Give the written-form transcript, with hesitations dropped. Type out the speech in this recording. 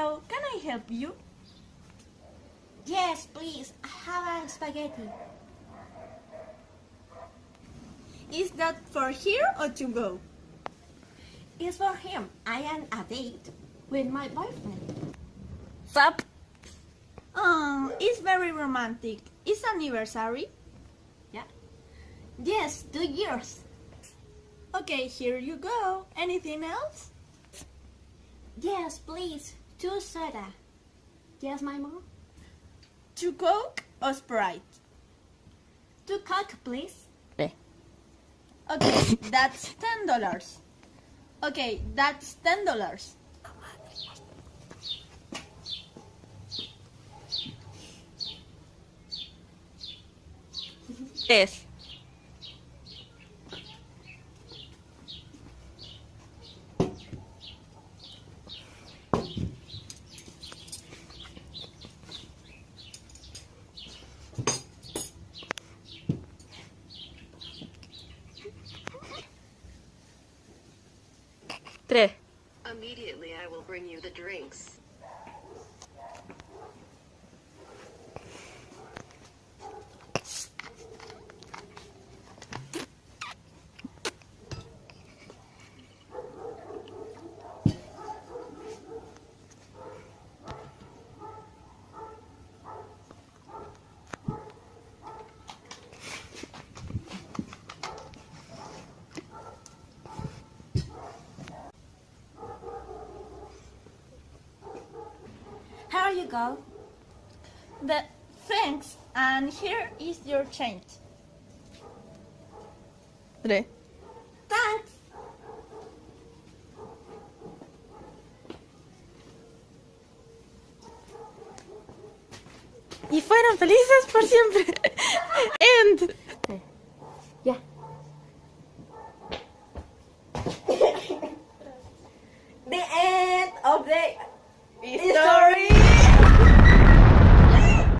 Hello, can I help you? Yes, please. I have a spaghetti. Is that for here or to go? It's for him. I am a date with my boyfriend. Stop. Oh, it's very romantic. It's anniversary. Yeah. Yes, 2 years. Okay, here you go. Anything else? Yes, please. 2 soda. Yes, my mom. 2 Coke or Sprite? 2 Coke, please. Okay, that's $10. Okay, that's $10. Yes. Tres. Immediately I will bring you the drinks. Here you go. Thanks, and here is your change. Tres. Thanks. Y fueron felices por siempre. End.